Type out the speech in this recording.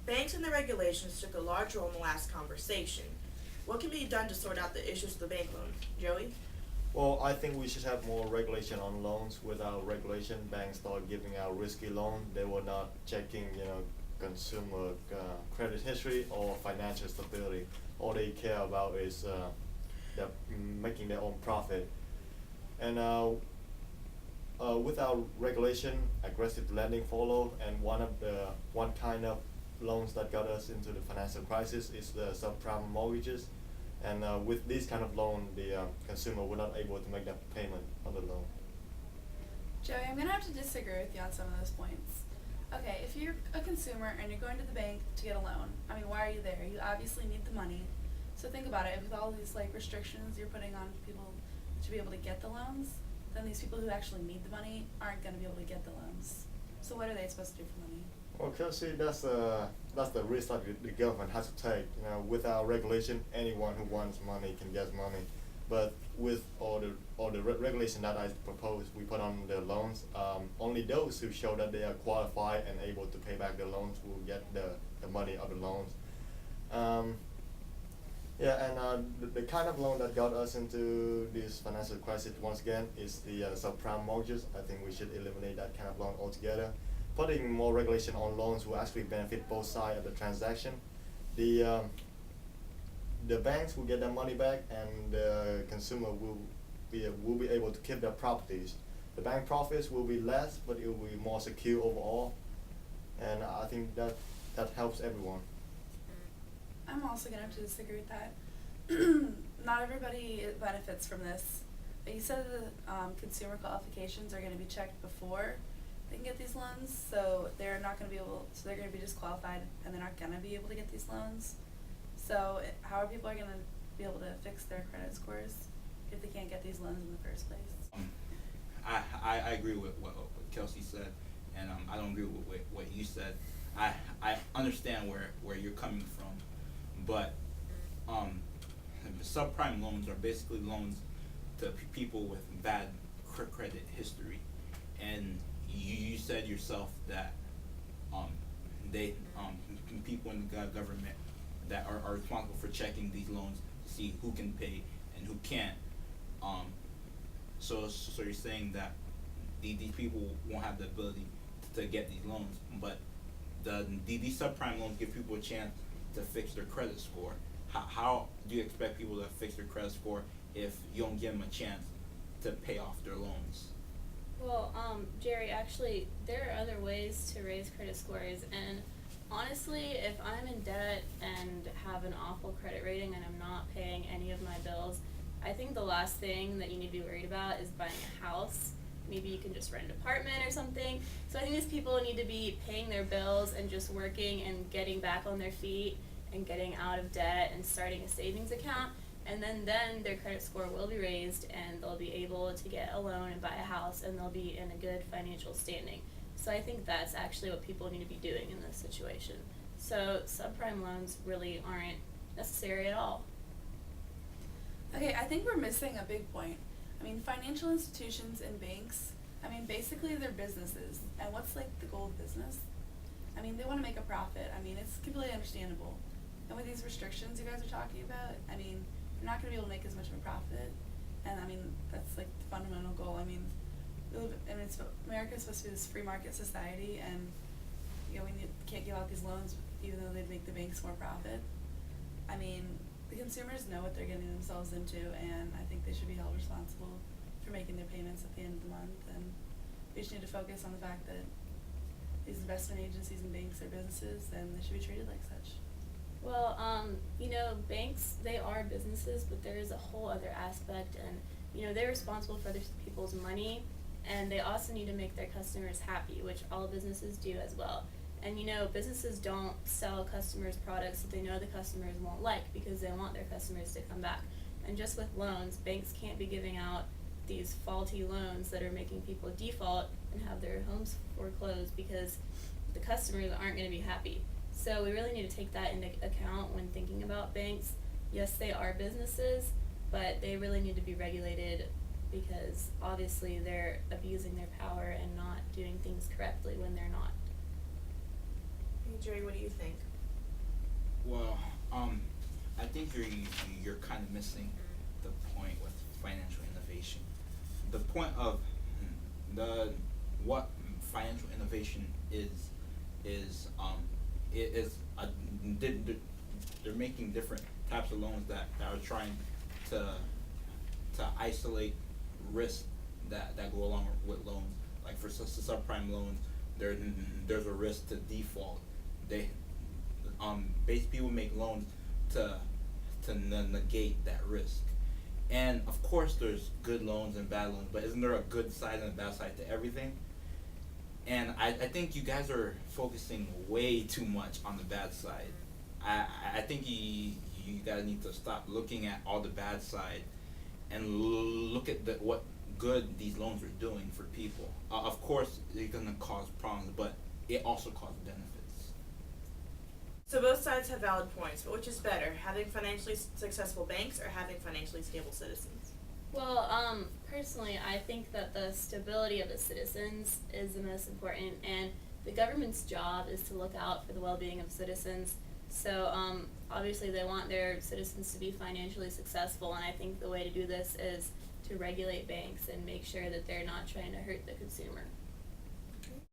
Banks and the regulations took a large role in the last conversation. What can be done to sort out the issues with the bank loans? Joey? Well, I think we should have more regulation on loans. Without regulation, banks start giving out risky loans. They were not checking, consumer credit history or financial stability. All they care about is they're making their own profit. And without regulation, aggressive lending followed. And one kind of loans that got us into the financial crisis is the subprime mortgages. And with this kind of loan, the consumer were not able to make that payment on the loan. Joey, I'm going to have to disagree with you on some of those points. Okay, if you're a consumer and you're going to the bank to get a loan, I mean, why are you there? You obviously need the money. So think about it, with all these restrictions you're putting on people to be able to get the loans, then these people who actually need the money aren't going to be able to get the loans. So what are they supposed to do for money? Well, Kelsey, that's the risk that the government has to take. Without regulation, anyone who wants money can get money. But with all the regulation that I propose, we put on the loans. Only those who show that they are qualified and able to pay back the loans will get the money of the loans. Yeah, and the kind of loan that got us into this financial crisis once again is the subprime mortgages. I think we should eliminate that kind of loan altogether. Putting more regulation on loans will actually benefit both sides of the transaction. The banks will get their money back, and the consumer will be able to keep their properties. The bank profits will be less, but it will be more secure overall, and I think that helps everyone. I'm also going to have to disagree with that. Not everybody benefits from this. But you said the consumer qualifications are going to be checked before they can get these loans, so they're not going to be able. So they're going to be disqualified, and they're not going to be able to get these loans. So how are people going to be able to fix their credit scores if they can't get these loans in the first place? I agree with what Kelsey said, and I don't agree with what you said. I understand where you're coming from, but subprime loans are basically loans to people with bad credit history, and you said yourself that they people in the government that are responsible for checking these loans to see who can pay and who can't. So you're saying that these people won't have the ability to get these loans, but these subprime loans give people a chance to fix their credit score. How do you expect people to fix their credit score if you don't give them a chance to pay off their loans? Well, Jerry, actually, there are other ways to raise credit scores, and honestly, if I'm in debt and have an awful credit rating and I'm not paying any of my bills, I think the last thing that you need to be worried about is buying a house. Maybe you can just rent an apartment or something. So I think these people need to be paying their bills and just working and getting back on their feet and getting out of debt and starting a savings account. And then their credit score will be raised and they'll be able to get a loan and buy a house and they'll be in a good financial standing. So I think that's actually what people need to be doing in this situation. So subprime loans really aren't necessary at all. Okay, I think we're missing a big point. I mean, financial institutions and banks, I mean, basically they're businesses. And what's the goal of business? I mean, they want to make a profit. I mean, it's completely understandable. And with these restrictions you guys are talking about, I mean, you're not going to be able to make as much of a profit. And I mean, that's the fundamental goal. I mean, America's supposed to be this free market society, and we can't give out these loans even though they'd make the banks more profit. I mean, the consumers know what they're getting themselves into, and I think they should be held responsible for making their payments at the end of the month. And we just need to focus on the fact that these investment agencies and banks are businesses, and they should be treated like such. Well, banks, they are businesses, but there is a whole other aspect, and, they're responsible for other people's money, and they also need to make their customers happy, which all businesses do as well. And, businesses don't sell customers products that they know the customers won't like because they want their customers to come back. And just with loans, banks can't be giving out these faulty loans that are making people default and have their homes foreclosed because the customers aren't going to be happy. So we really need to take that into account when thinking about banks. Yes, they are businesses, but they really need to be regulated because obviously they're abusing their power and not doing things correctly when they're not. Hey, Jerry, what do you think? Well, I think you're kind of missing the point with financial innovation. The point of the what financial innovation is it is they're making different types of loans that are trying to isolate risk that go along with loans. Like for subprime loans, there's a risk to default. They base people make loans to negate that risk. And of course there's good loans and bad loans, but isn't there a good side and a bad side to everything? And I think you guys are focusing way too much on the bad side. I think you guys need to stop looking at all the bad side and look at what good these loans are doing for people. Of course it's gonna cause problems, but it also causes benefits. So both sides have valid points, but which is better, having financially successful banks or having financially stable citizens? Well, personally, I think that the stability of the citizens is the most important, and the government's job is to look out for the well-being of citizens. So, obviously they want their citizens to be financially successful, and I think the way to do this is to regulate banks and make sure that they're not trying to hurt the consumer.